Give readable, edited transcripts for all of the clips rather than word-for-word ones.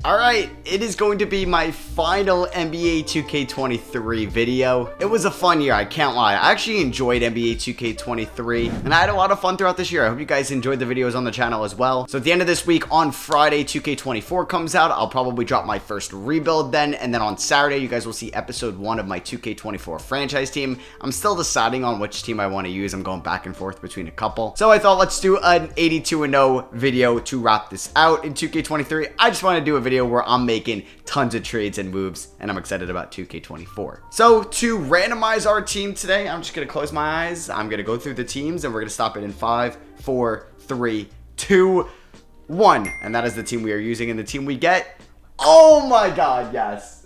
Alright, it is going to be my final NBA 2K23 video. It was a fun year, I can't lie. I actually enjoyed NBA 2K23, and I had a lot of fun throughout this year. I hope you guys enjoyed the videos on the channel as well. So at the end of this week, on Friday, 2K24 comes out. I'll probably drop my first rebuild then, and then on Saturday, you guys will see episode 1 of my 2K24 franchise team. I'm still deciding on which team I want to use. I'm going back and forth between a couple. So I thought let's do an 82-0 video to wrap this out in 2K23. I just want to do a video where I'm making tons of trades and moves, and I'm excited about 2K24. So to randomize our team today, I'm just going to close my eyes. I'm going to go through the teams, and we're going to stop it in 5, 4, 3, 2, 1. And that is the team we are using, and the team we get. Oh my god, yes.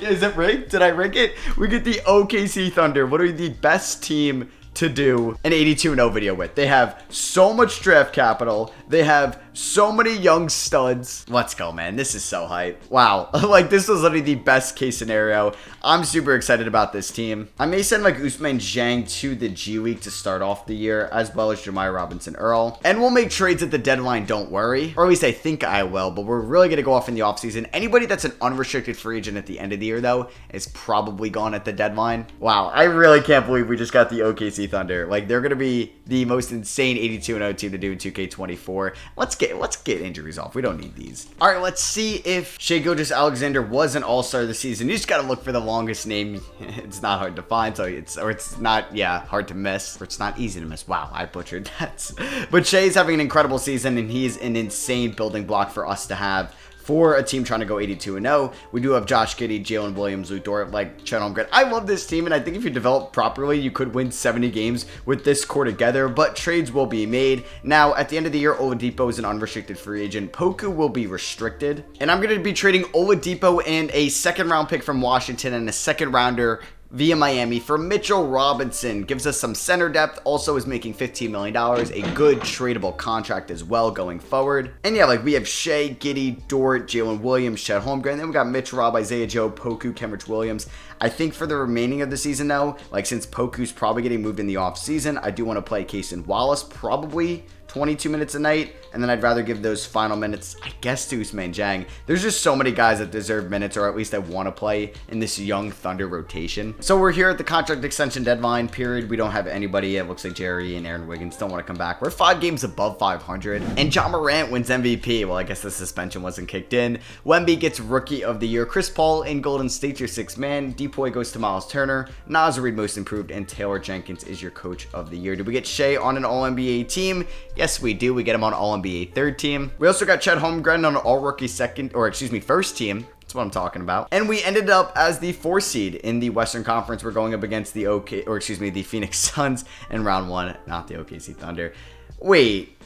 Is it rigged? Did I rig it? We get the OKC Thunder. What are the best team to do an 82-0 video with? They have so much draft capital. They have so many young studs. Let's go, man. This is so hype. Wow. Like, this was literally the best case scenario. I'm super excited about this team. I may send like Ousmane Dieng to the G League to start off the year, as well as Jameer Robinson Earl. And we'll make trades at the deadline, don't worry. Or at least I think I will, but we're really going to go off in the offseason. Anybody that's an unrestricted free agent at the end of the year, though, is probably gone at the deadline. Wow. I really can't believe we just got the OKC Thunder. Like, they're going to be the most insane 82-0 team to do in 2K24. Let's get injuries off. We don't need these. All right, let's see if Shai Gilgeous-Alexander was an all-star this season. You just got to look for the longest name. It's not hard to find, so it's not, yeah, hard to miss, or it's not easy to miss. Wow, I butchered that. But Shai's having an incredible season, and he's an insane building block for us to have. For a team trying to go 82-0, we do have Josh Giddey, Jalen Williams, Lu Dort, like Chet Holmgren. I love this team, and I think if you develop properly, you could win 70 games with this core together, but trades will be made. Now, at the end of the year, Oladipo is an unrestricted free agent. Poku will be restricted, and I'm going to be trading Oladipo and a second-round pick from Washington and a second-rounder via Miami for Mitchell Robinson. Gives us some center depth, also is making $15 million, a good tradable contract as well going forward. And yeah, like we have Shai, Giddey, Dort, Jalen Williams, Chet Holmgren, then we got Mitch Rob, Isaiah Joe, Poku, Kenrich Williams. I think for the remaining of the season though, like since Poku's probably getting moved in the off season, I do want to play Cason Wallace, probably 22 minutes a night, and then I'd rather give those final minutes, I guess, to Ousmane Dieng. There's just so many guys that deserve minutes, or at least I want to play in this young Thunder rotation. So we're here at the contract extension deadline period. We don't have anybody. It looks like Jerry and Aaron Wiggins don't want to come back. We're 5 games above 500, and Ja Morant wins MVP. Well, I guess the suspension wasn't kicked in. Wemby gets Rookie of the Year. Chris Paul in Golden State, your 6th man. Depoy goes to Miles Turner. Naz Reid, Most Improved, and Taylor Jenkins is your Coach of the Year. Did we get Shai on an All-NBA team? Yes, we do. We get him on All-NBA 3rd team. We also got Chet Holmgren on an All-Rookie 1st team. That's what I'm talking about. And we ended up as the 4th seed in the Western Conference. We're going up against the the Phoenix Suns in round 1, not the OKC Thunder. Wait,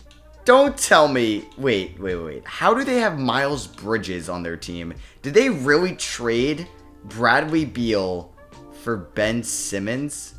don't tell me. Wait. How do they have Miles Bridges on their team? Did they really trade Bradley Beal for Ben Simmons?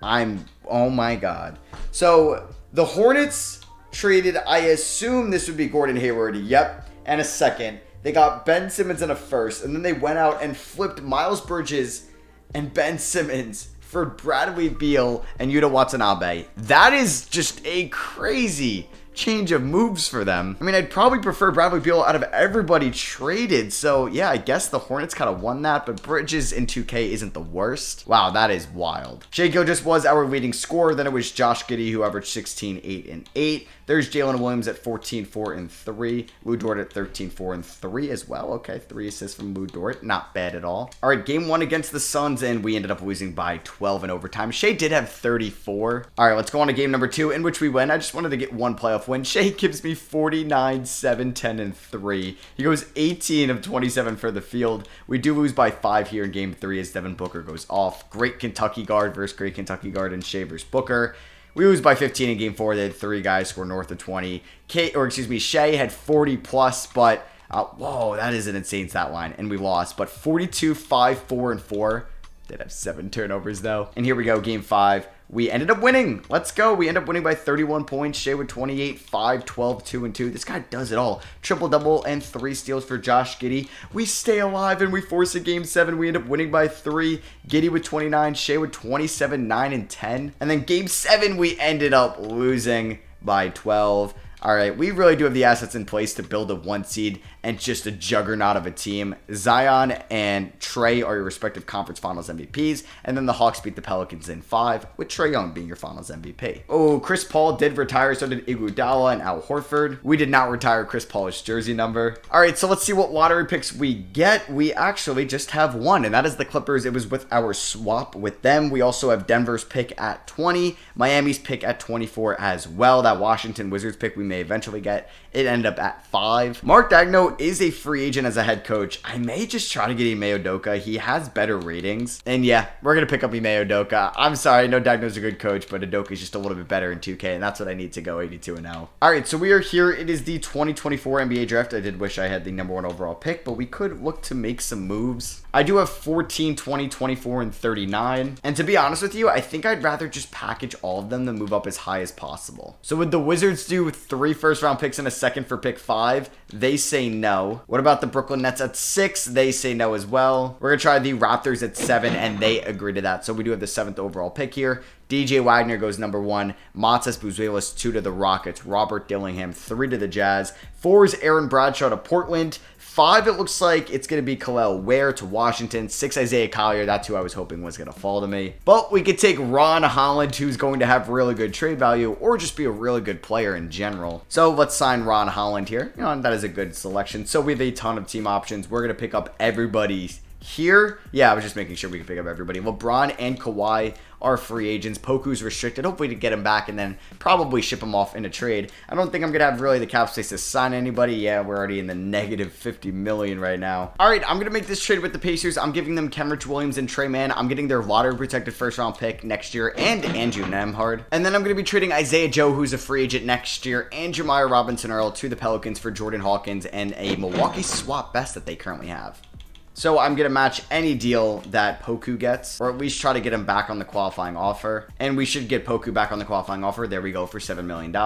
Oh my God. So the Hornets traded, I assume this would be Gordon Hayward, yep, and a second. They got Ben Simmons in a 1st, and then they went out and flipped Miles Bridges and Ben Simmons for Bradley Beal and Yuta Watanabe. That is just a crazy change of moves for them. I mean, I'd probably prefer Bradley Beal out of everybody traded. So yeah, I guess the Hornets kind of won that, but Bridges in 2K isn't the worst. Wow, that is wild. Shai Gilgeous was our leading scorer. Then it was Josh Giddey, who averaged 16, 8, and 8. There's Jalen Williams at 14, 4, and 3. Lu Dort at 13, 4, and 3 as well. Okay, 3 assists from Lu Dort. Not bad at all. All right, game 1 against the Suns, and we ended up losing by 12 in overtime. Shai did have 34. All right, let's go on to game number 2, in which we win. I just wanted to get one playoff win. Shai gives me 49, 7, 10, and 3. He goes 18 of 27 for the field. We do lose by 5 here in game 3 as Devin Booker goes off. Great Kentucky guard versus great Kentucky guard and Shai versus Booker. We lose by 15 in game 4. They had 3 guys score north of 20. Shai had 40 plus, but whoa, that is an insane stat line, and we lost. But 42, 5, 4, and 4. Did have 7 turnovers though. And here we go, game 5. We ended up winning. Let's go. We ended up winning by 31 points. Shai with 28, 5, 12, 2, and 2. This guy does it all. Triple-double and 3 steals for Josh Giddey. We stay alive and we force a game 7. We end up winning by 3. Giddey with 29, Shai with 27, 9, and 10. And then game 7, we ended up losing by 12. All right, we really do have the assets in place to build a 1 seed and just a juggernaut of a team. Zion and Trey are your respective conference finals MVPs, and then the Hawks beat the Pelicans in 5, with Trae Young being your finals MVP. Oh, Chris Paul did retire, so did Iguodala and Al Horford. We did not retire Chris Paul's jersey number. All right, so let's see what lottery picks we get. We actually just have one, and that is the Clippers. It was with our swap with them. We also have Denver's pick at 20, Miami's pick at 24 as well. That Washington Wizards pick we may eventually get, it ended up at 5. Mark Daigneault is a free agent as a head coach. I may just try to get Ime Udoka. He has better ratings. And yeah, we're going to pick up Ime Udoka. I'm sorry, I know Daigneault's a good coach, but Udoka is just a little bit better in 2K, and that's what I need to go 82-0. All right, so we are here. It is the 2024 NBA draft. I did wish I had the number 1 overall pick, but we could look to make some moves. I do have 14, 20, 24, and 39. And to be honest with you, I think I'd rather just package all of them than move up as high as possible. So would the Wizards do 3 first-round picks and a second for pick 5? They say no. What about the Brooklyn Nets at 6? They say no as well. We're going to try the Raptors at 7, and they agree to that. So we do have the 7th overall pick here. DJ Wagner goes number 1. Matas Buzelis 2 to the Rockets. Robert Dillingham 3 to the Jazz. 4 is Aaron Bradshaw to Portland. 5, it looks like it's going to be Khalil Ware to Washington. 6, Isaiah Collier. That's who I was hoping was going to fall to me. But we could take Ron Holland, who's going to have really good trade value, or just be a really good player in general. So let's sign Ron Holland here. You know, that is a good selection. So we have a ton of team options. We're going to pick up everybody here. Yeah, I was just making sure we could pick up everybody. LeBron and Kawhi are free agents. Poku's restricted. Hopefully to get him back and then probably ship him off in a trade. I don't think I'm going to have really the cap space to sign anybody. Yeah, we're already in the negative 50 million right now. All right, I'm going to make this trade with the Pacers. I'm giving them Kenrich Williams and Trey Mann. I'm getting their lottery protected first round pick next year and Andrew Nembhard. And then I'm going to be trading Isaiah Joe, who's a free agent next year, and Jeremiah Robinson Earl to the Pelicans for Jordan Hawkins and a Milwaukee swap best that they currently have. So I'm going to match any deal that Poku gets, or at least try to get him back on the qualifying offer. And we should get Poku back on the qualifying offer. There we go for $7 million.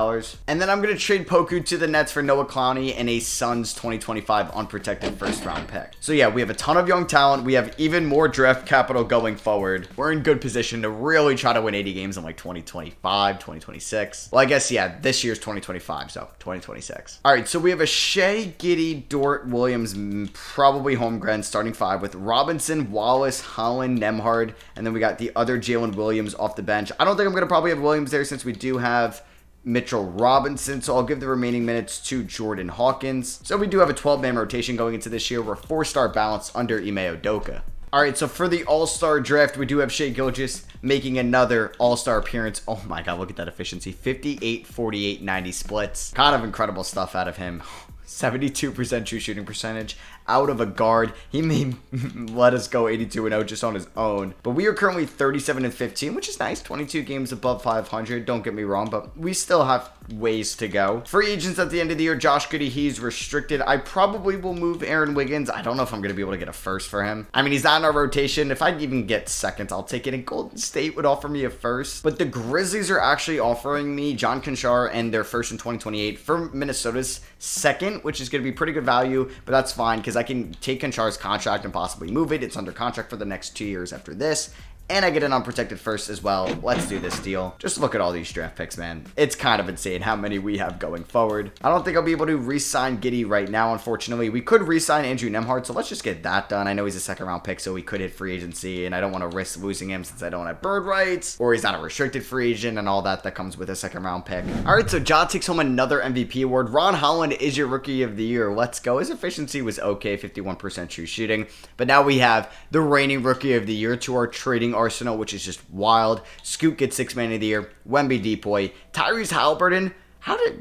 And then I'm going to trade Poku to the Nets for Noah Clowney and a Suns 2025 unprotected first round pick. So yeah, we have a ton of young talent. We have even more draft capital going forward. We're in good position to really try to win 80 games in like 2025, 2026. Well, I guess, yeah, this year's 2025, so 2026. All right, so we have a Shea, Giddey, Dort, Williams, probably Holmgren starting 5 with Robinson, Wallace, Holland, Nembhard, and then we got the other Jalen Williams off the bench. I don't think I'm going to probably have Williams there since we do have Mitchell Robinson, so I'll give the remaining minutes to Jordan Hawkins. So we do have a 12-man rotation going into this year. We're 4-star balanced under Ime Udoka. All right, so for the All-Star draft, we do have Shai Gilgeous making another All-Star appearance. Oh my God, look at that efficiency. 58, 48, 90 splits. Kind of incredible stuff out of him. 72% true shooting percentage out of a guard. He may let us go 82-0 just on his own. But we are currently 37-15, which is nice. 22 games above 500. Don't get me wrong, but we still have ways to go. Free agents at the end of the year, Josh Giddey, he's restricted. I probably will move Aaron Wiggins. I don't know if I'm going to be able to get a first for him. I mean, he's not in our rotation. If I even get seconds, I'll take it. And Golden State would offer me a first. But the Grizzlies are actually offering me John Conchar and their first in 2028 for Minnesota's second, which is going to be pretty good value, but that's fine because I can take Conchar's contract and possibly move it. It's under contract for the next 2 years after this. And I get an unprotected first as well. Let's do this deal. Just look at all these draft picks, man. It's kind of insane how many we have going forward. I don't think I'll be able to re-sign Giddey right now, unfortunately. We could re-sign Andrew Nembhard, so let's just get that done. I know he's a second-round pick, so we could hit free agency, and I don't want to risk losing him since I don't have bird rights, or he's not a restricted free agent, and all that comes with a second-round pick. All right, so Ja takes home another MVP award. Ron Holland is your Rookie of the Year. Let's go. His efficiency was okay, 51% true shooting, but now we have the reigning Rookie of the Year to our trading arsenal, which is just wild. Scoot gets 6 Man of the Year. Wemby Depoy. Tyrese Halliburton.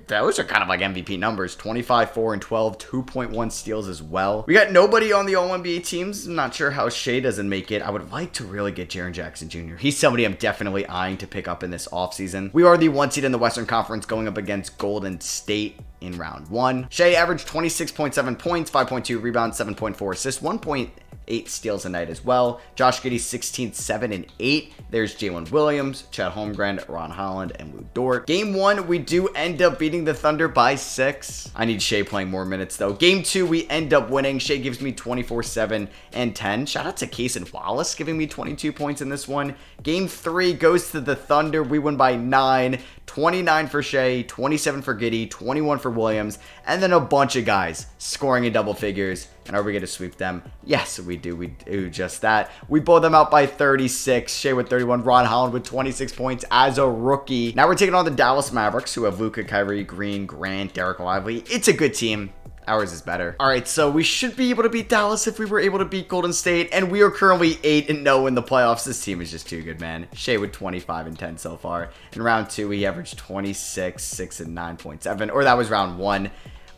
Those are kind of like MVP numbers. 25, 4, and 12. 2.1 steals as well. We got nobody on the All-NBA teams. I'm not sure how Shea doesn't make it. I would like to really get Jaren Jackson Jr. He's somebody I'm definitely eyeing to pick up in this offseason. We are the 1 seed in the Western Conference going up against Golden State in round 1. Shea averaged 26.7 points, 5.2 rebounds, 7.4 assists, 1.8 steals a night as well. Josh Giddey 16, 7, and 8. There's Jalen Williams, Chet Holmgren, Ron Holland, and Lou Dort. Game 1, we do end up beating the Thunder by 6. I need Shea playing more minutes though. Game 2, we end up winning. Shea gives me 24, 7, and 10. Shout out to Case and Wallace giving me 22 points in this one. Game 3 goes to the Thunder. We win by 9. 29 for Shea, 27 for Giddey, 21 for Williams, and then a bunch of guys scoring in double figures. And are we going to sweep them? Yes, we do. We do just that. We blow them out by 36. Shea with 31. Ron Holland with 26 points as a rookie. Now we're taking on the Dallas Mavericks, who have Luka, Kyrie, Green, Grant, Derek Lively. It's a good team. Ours is better. All right, so we should be able to beat Dallas if we were able to beat Golden State, and we are currently 8-0 in the playoffs. This team is just too good, man. Shea with 25 and 10 so far. In round 2, he averaged 26, 6 and 9.7, or that was round 1.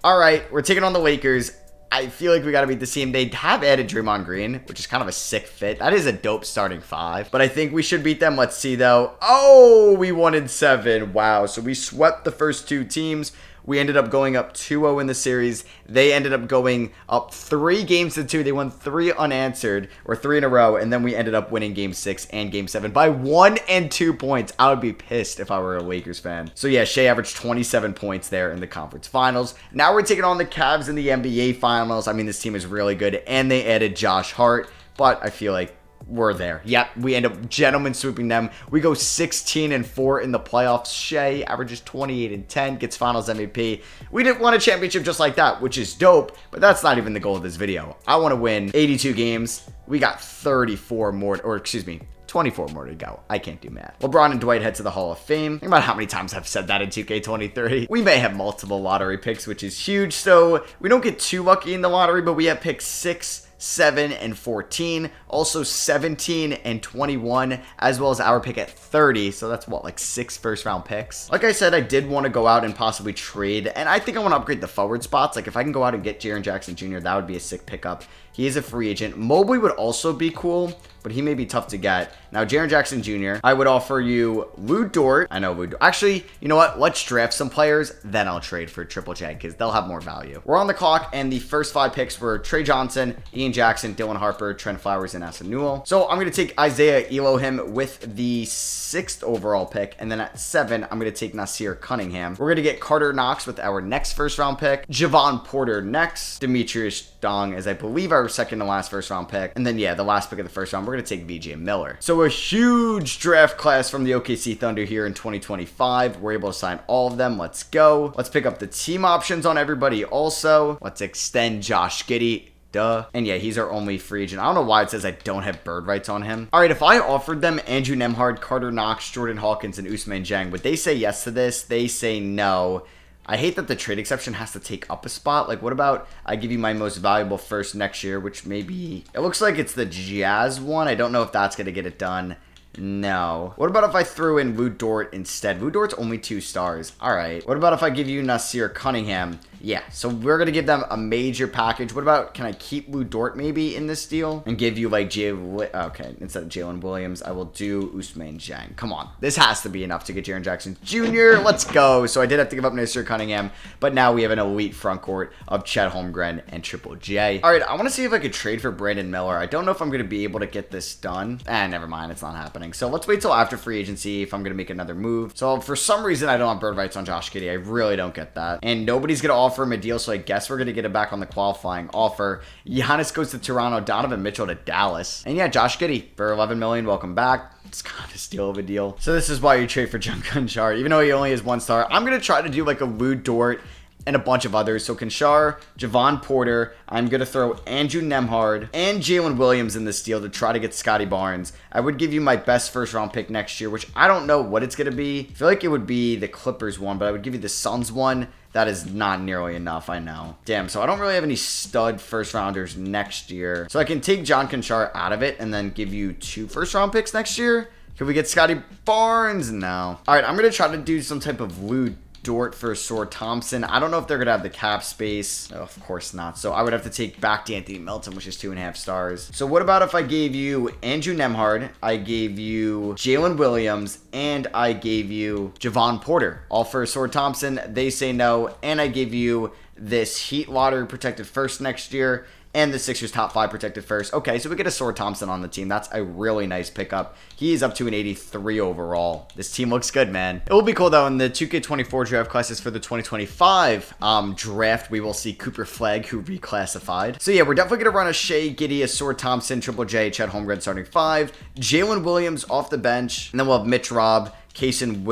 All right, we're taking on the Lakers. I feel like we got to beat this team. They have added Draymond Green, which is kind of a sick fit. That is a dope starting 5, but I think we should beat them. Let's see, though. Oh, we won in 7. Wow, so we swept the first 2 teams. We ended up going up 2-0 in the series. They ended up going up 3 games to 2. They won 3 unanswered, or 3 in a row, and then we ended up winning Game 6 and Game 7 by 1 and 2 points. I would be pissed if I were a Lakers fan. So yeah, Shea averaged 27 points there in the conference finals. Now we're taking on the Cavs in the NBA finals. I mean, this team is really good, and they added Josh Hart, but I feel like we're there. Yep, we end up gentlemen sweeping them. We go 16-4 in the playoffs. Shea averages 28 and 10, gets finals MVP. We didn't win a championship just like that, which is dope, but that's not even the goal of this video. I want to win 82 games. We got 34 more, or excuse me, 24 more to go. I can't do math. LeBron and Dwight head to the Hall of Fame. Think about how many times I've said that in 2K23. We may have multiple lottery picks, which is huge, so we don't get too lucky in the lottery, but we have picks 6, 7, and 14, also 17 and 21, as well as our pick at 30. So that's what, like 6 first-round picks. Like I said, I did want to go out and possibly trade, and I think I want to upgrade the forward spots. Like if I can go out and get Jaren Jackson Jr., that would be a sick pickup. He is a free agent. Mobley would also be cool, but he may be tough to get. Now, Jaren Jackson Jr., I would offer you Lou Dort. I know Lou Dort. Actually, you know what? Let's draft some players, then I'll trade for Triple J because they'll have more value. We're on the clock, and the first 5 picks were Trey Johnson, Ian Jackson, Dylan Harper, Trent Flowers, and Asa Newell. So I'm going to take Isaiah Elohim with the 6th overall pick, and then at 7, I'm going to take Nasir Cunningham. We're going to get Carter Knox with our next first-round pick, Javon Porter next, Demetrius Dong as I believe our second to last first-round pick, and then, yeah, the last pick of the first round, we're going to take VJ Miller. So a huge draft class from the OKC Thunder here in 2025. We're able to sign all of them. Let's go. Let's pick up the team options on everybody also. Let's extend Josh Giddey. Duh. And yeah, he's our only free agent. I don't know why it says I don't have bird rights on him. All right, if I offered them Andrew Nembhard, Carter Knox, Jordan Hawkins, and Ousmane Dieng, would they say yes to this? They say no. I hate that the trade exception has to take up a spot. Like, what about I give you my most valuable first next year, which maybe... It looks like it's the Jazz one. I don't know if that's going to get it done. No. What about if I threw in Lou Dort instead? Lou Dort's only 2 stars. All right. What about if I give you Nasir Cunningham? Yeah, so we're going to give them a major package. What about, can I keep Lou Dort maybe in this deal? And give you like okay, instead of Jalen Williams, I will do Ousmane Dieng. Come on. This has to be enough to get Jaren Jackson Jr. Let's go. So I did have to give up Nasir Cunningham, but now we have an elite front court of Chet Holmgren and Triple J. All right, I want to see if I could trade for Brandon Miller. I don't know if I'm going to be able to get this done. Never mind. It's not happening. So let's wait till after free agency if I'm going to make another move. So for some reason, I don't have bird rights on Josh Giddey. I really don't get that. And nobody's going to offer him a deal, so I guess we're going to get it back on the qualifying offer. Giannis goes to Toronto, Donovan Mitchell to Dallas. And yeah, Josh Giddey for $11 million. Welcome back. It's kind of a steal of a deal. So this is why you trade for John Conchar. Even though he only has 1 star, I'm going to try to do like a Lou Dort and a bunch of others. So Conchar, Javon Porter, I'm going to throw Andrew Nembhard and Jalen Williams in this deal to try to get Scotty Barnes. I would give you my best first round pick next year, which I don't know what it's going to be. I feel like it would be the Clippers one, but I would give you the Suns one. That is not nearly enough, I know. Damn, so I don't really have any stud first rounders next year. So I can take John Conchar out of it and then give you 2 first round picks next year. Can we get Scotty Barnes? No. All right, I'm going to try to do some type of Lou Dort for Sword Thompson. I don't know if they're going to have the cap space. Oh, of course not. So I would have to take back D'Anthony Melton, which is 2.5 stars. So what about if I gave you Andrew Nembhard, I gave you Jalen Williams, and I gave you Javon Porter, all for Sword Thompson? They say no. And I gave you this Heat lottery protected first next year and the Sixers top 5 protected first. Okay, so we get a Sword Thompson on the team. That's a really nice pickup. He is up to an 83 overall. This team looks good, man. It will be cool, though, in the 2K24 draft classes for the 2025 draft, we will see Cooper Flagg, who reclassified. So, yeah, we're definitely going to run a Shea, Giddey, a Sword Thompson, Triple J, Chet Holmgren starting 5, Jalen Williams off the bench, and then we'll have Mitch Robb, Cason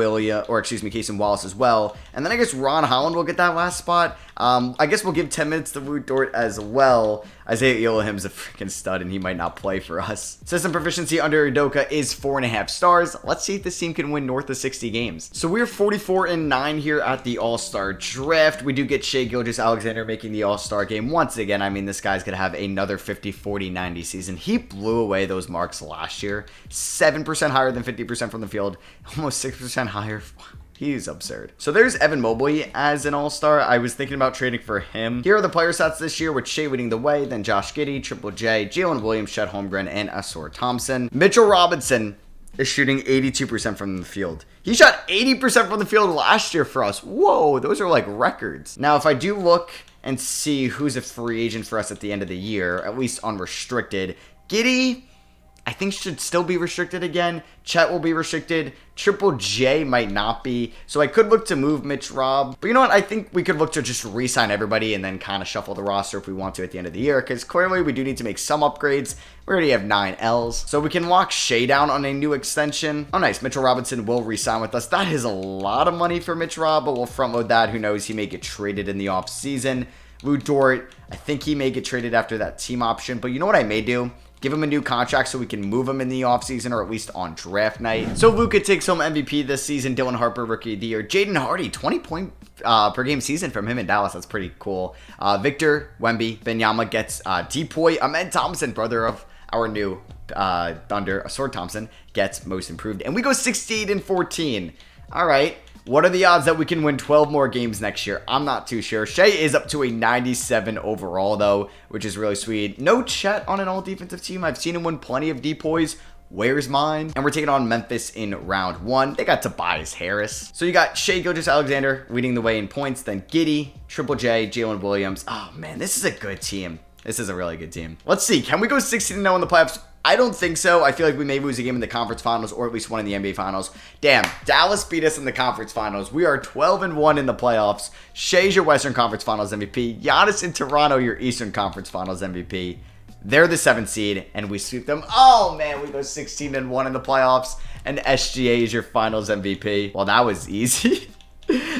Wallace as well. And then I guess Ron Holland will get that last spot. I guess we'll give 10 minutes to Lou Dort as well. Isaiah Elohim's a freaking stud, and he might not play for us. System proficiency under Udoka is 4.5 stars. Let's see if this team can win north of 60 games. So we're 44-9 here at the All-Star Draft. We do get Shai Gilgeous-Alexander making the All-Star game once again. I mean, this guy's going to have another 50, 40, 90 season. He blew away those marks last year. 7% higher than 50% from the field. Almost 6% higher. He's absurd. So there's Evan Mobley as an all-star. I was thinking about trading for him. Here are the player stats this year, with Shai leading the way, then Josh Giddey, Triple J, Jalen Williams, Chet Holmgren, and Asor Thompson. Mitchell Robinson is shooting 82% from the field. He shot 80% from the field last year for us. Whoa, those are like records. Now, if I do look and see who's a free agent for us at the end of the year, at least unrestricted, Giddey, I think, should still be restricted again. Chet will be restricted. Triple J might not be. So I could look to move Mitch Rob. But you know what? I think we could look to just re-sign everybody and then kind of shuffle the roster if we want to at the end of the year. Because clearly we do need to make some upgrades. We already have 9 Ls. So we can lock Shai down on a new extension. Oh, nice. Mitchell Robinson will re-sign with us. That is a lot of money for Mitch Rob, but we'll front load that. Who knows? He may get traded in the offseason. Lou Dort, I think he may get traded after that team option. But you know what I may do? Give him a new contract so we can move him in the offseason, or at least on draft night. So Luka takes home MVP this season. Dylan Harper, Rookie of the Year. Jaden Hardy, 20 point per game season from him in Dallas. That's pretty cool. Victor Wemby Benyama gets Depoy. Ahmed Thompson, brother of our new Thunder, Asor Thompson, gets Most Improved. And we go 16-14. All right. What are the odds that we can win 12 more games next year? I'm not too sure. Shai is up to a 97 overall, though, which is really sweet. No Chet on an all-defensive team. I've seen him win plenty of depoys. Where's mine? And we're taking on Memphis in round 1. They got Tobias Harris. So you got Shai Gilgeous-Alexander leading the way in points, then Giddey, Triple J, Jalen Williams. Oh, man, this is a good team. This is a really good team. Let's see. Can we go 16-0 in the playoffs? I don't think so. I feel like we may lose a game in the conference finals, or at least one in the NBA finals. Damn, Dallas beat us in the conference finals. We are 12-1 in the playoffs. Shai's your Western Conference Finals MVP. Giannis in Toronto, your Eastern Conference Finals MVP. They're the 7th seed, and we sweep them. Oh, man, we go 16-1 in the playoffs, and SGA is your Finals MVP. Well, that was easy.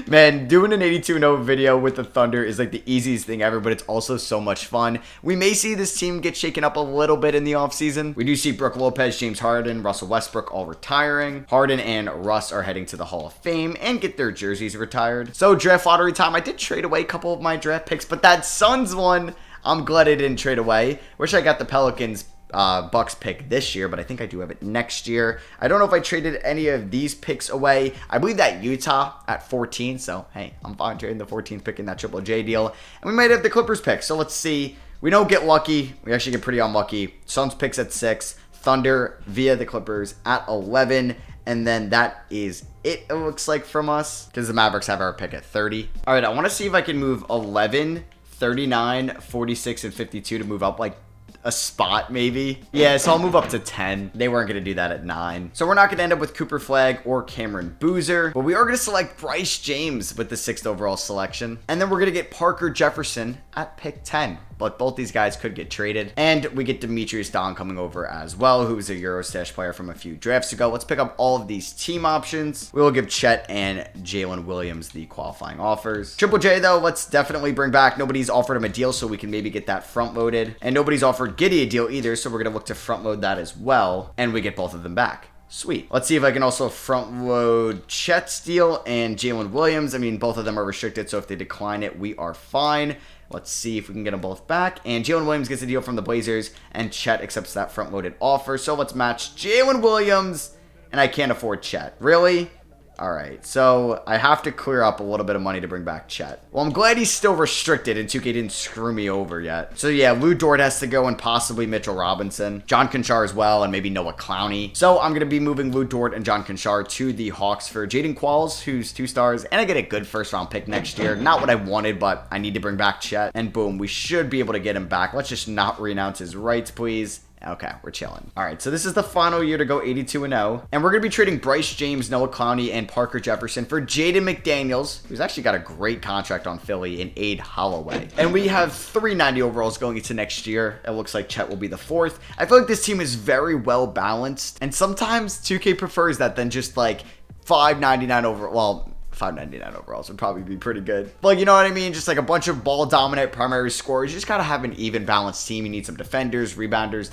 Man, doing an 82-0 video with the Thunder is like the easiest thing ever, but it's also so much fun. We may see this team get shaken up a little bit in the offseason. We do see Brook Lopez, James Harden, Russell Westbrook all retiring. Harden and Russ are heading to the Hall of Fame and get their jerseys retired. So draft lottery time. I did trade away a couple of my draft picks, but that Suns one, I'm glad I didn't trade away. Wish I got the Pelicans Bucks pick this year, but I think I do have it next year. I don't know if I traded any of these picks away. I believe that Utah at 14, so hey, I'm fine trading the 14th pick in that Triple J deal. And we might have the Clippers pick, so let's see. We don't get lucky. We actually get pretty unlucky. Suns picks at 6, Thunder via the Clippers at 11, and then that is it looks like from us, because the Mavericks have our pick at 30. All right, I want to see if I can move 11, 39, 46, and 52 to move up like a spot maybe. Yeah, so I'll move up to 10. They weren't going to do that at 9. So we're not going to end up with Cooper Flagg or Cameron Boozer, but we are going to select Bryce James with the 6th overall selection. And then we're going to get Parker Jefferson at pick 10. But both these guys could get traded. And we get Demetrius Don coming over as well, who's a Eurostash player from a few drafts ago. Let's pick up all of these team options. We will give Chet and Jalen Williams the qualifying offers. Triple J, though, let's definitely bring back. Nobody's offered him a deal, so we can maybe get that front loaded. And nobody's offered Giddey a deal either, so we're going to look to front load that as well. And we get both of them back. Sweet. Let's see if I can also front load Chet's deal and Jalen Williams. I mean, both of them are restricted, so if they decline it, we are fine. Let's see if we can get them both back. And Jalen Williams gets a deal from the Blazers, and Chet accepts that front-loaded offer. So let's match Jalen Williams, and I can't afford Chet. Really? All right, so I have to clear up a little bit of money to bring back Chet. Well, I'm glad he's still restricted, and 2K didn't screw me over yet. So yeah, Lou Dort has to go, and possibly Mitchell Robinson. John Conchar as well, and maybe Noah Clowney. So I'm going to be moving Lou Dort and John Conchar to the Hawks for Jaden Qualls, who's 2 stars, and I get a good first-round pick next year. Not what I wanted, but I need to bring back Chet. And boom, we should be able to get him back. Let's just not renounce his rights, please. Okay, we're chilling. All right, so this is the final year to go 82-0. And we're going to be trading Bryce James, Noah Clowney, and Parker Jefferson for Jaden McDaniels, who's actually got a great contract on Philly, and Aid Holloway. And we have 390 overalls going into next year. It looks like Chet will be the 4th. I feel like this team is very well balanced. And sometimes 2K prefers that than just like 599 over, well, 599 overalls would probably be pretty good. But you know what I mean? Just like a bunch of ball dominant primary scorers. You just gotta have an even balanced team. You need some defenders, rebounders,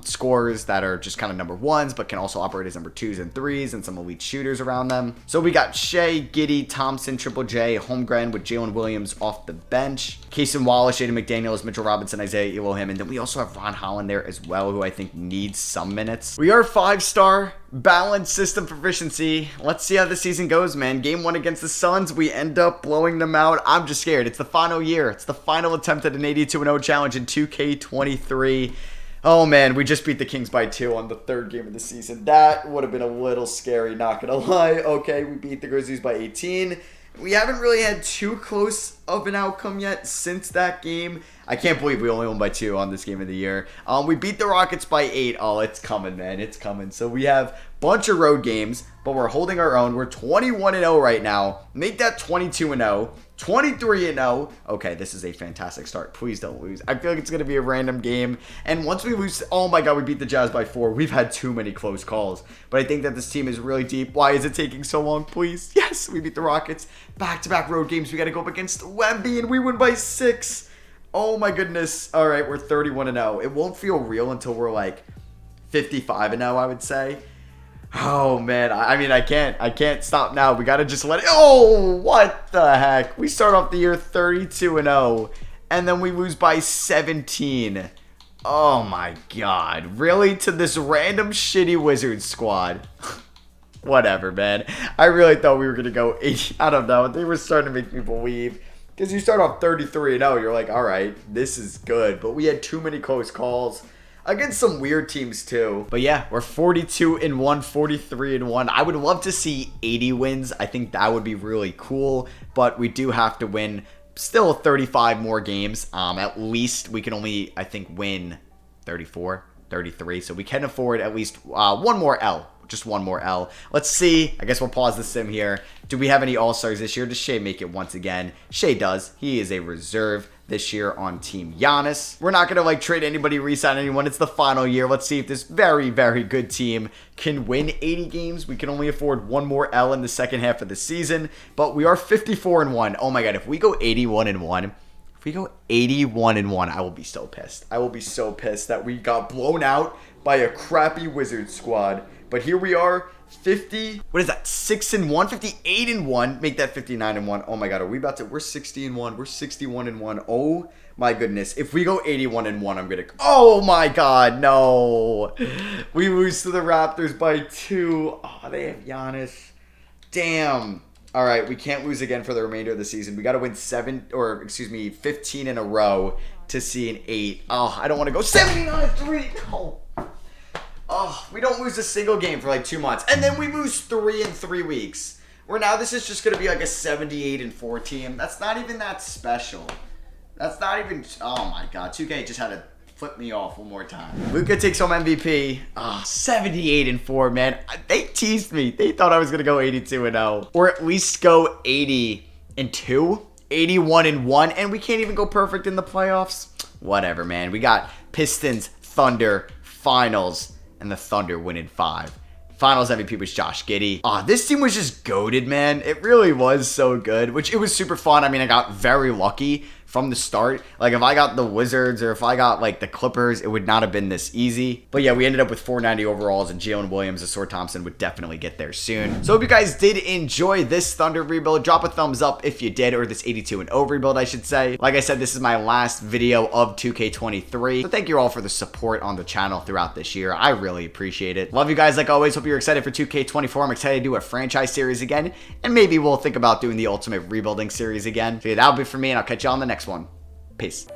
scorers that are just kind of number ones, but can also operate as number twos and threes, and some elite shooters around them. So we got Shea, Giddey, Thompson, Triple J, Holmgren with Jalen Williams off the bench, Kaysen Wallace, Jaden McDaniels, Mitchell Robinson, Isaiah Elohim, and then we also have Ron Holland there as well, who I think needs some minutes. We are 5-star. Balanced system proficiency. Let's see how the season goes, man. Game 1 against the Suns, we end up blowing them out. I'm just scared. It's the final year. It's the final attempt at an 82-0 challenge in 2K23. Oh, man, we just beat the Kings by 2 on the 3rd game of the season. That would have been a little scary, not gonna lie. Okay, we beat the Grizzlies by 18. We haven't really had too close of an outcome yet since that game. I can't believe we only won by 2 on this game of the year. We beat the Rockets by 8. Oh, it's coming, man. It's coming. So we have a bunch of road games, but we're holding our own. We're 21-0 right now. Make that 22-0. 23-0. Okay, this is a fantastic start. Please don't lose. I feel like it's going to be a random game. And once we lose, oh my God, we beat the Jazz by 4. We've had too many close calls. But I think that this team is really deep. Why is it taking so long, please? Yes, we beat the Rockets. Back-to-back road games. We got to go up against Wemby, and we win by 6. Oh my goodness. All right, we're 31-0. It won't feel real until we're like 55-0, I would say. Oh man, I mean, I can't stop now. We gotta just let it. Oh, what the heck? We start off the year 32-0, and then we lose by 17. Oh my God, really? To this random shitty Wizards squad? Whatever, man. I really thought we were gonna go 80. I don't know. They were starting to make me believe. Because you start off 33-0, you're like, all right, this is good. But we had too many close calls against some weird teams too. But yeah, we're 42-1, 43-1. I would love to see 80 wins. I think that would be really cool. But we do have to win still 35 more games. At least we can only, I think, win 34, 33. So we can afford at least one more L. Just one more L. Let's see. I guess we'll pause the sim here. Do we have any All-Stars this year? Does Shea make it once again? Shea does. He is a reserve this year on Team Giannis. We're not going to like trade anybody, re-sign anyone. It's the final year. Let's see if this very, very good team can win 80 games. We can only afford one more L in the second half of the season, but we are 54-1. Oh my God. If we go 81-1, if we go 81-1, I will be so pissed. I will be so pissed that we got blown out by a crappy Wizards squad. But here we are, 50, what is that, 6-1, 58-1, make that 59-1. Oh my God, are we about to, we're 60-1, we're 61-1. Oh my goodness, if we go 81-1, I'm gonna, oh my God, no. We lose to the Raptors by 2. Oh, they have Giannis. Damn. All right, we can't lose again for the remainder of the season. We got to win 15 in a row to see an 8. Oh, I don't want to go 79-3. No. Oh, we don't lose a single game for like 2 months. And then we lose 3 in 3 weeks. Where now this is just going to be like a 78-4 team. That's not even that special. That's not even, oh my God. 2K just had to flip me off one more time. Luka takes home MVP. Oh, 78-4, man. They teased me. They thought I was going to go 82-0. Or at least go 80-2. 81-1. And we can't even go perfect in the playoffs. Whatever, man. We got Pistons, Thunder, Finals. And the Thunder win in 5. Finals MVP was Josh Giddey. This team was just goated, man. It really was so good, which it was super fun. I mean, I got very lucky from the start. Like, if I got the Wizards or if I got, like, the Clippers, it would not have been this easy. But, yeah, we ended up with 490 overalls, and Jalen Williams, Asor Thompson would definitely get there soon. So, hope you guys did enjoy this Thunder rebuild. Drop a thumbs up if you did, or this 82-0 rebuild, I should say. Like I said, this is my last video of 2K23. So, thank you all for the support on the channel throughout this year. I really appreciate it. Love you guys like always. Hope you're excited for 2K24. I'm excited to do a franchise series again, and maybe we'll think about doing the Ultimate Rebuilding series again. So, yeah, that'll be for me, and I'll catch you on the next one. Peace.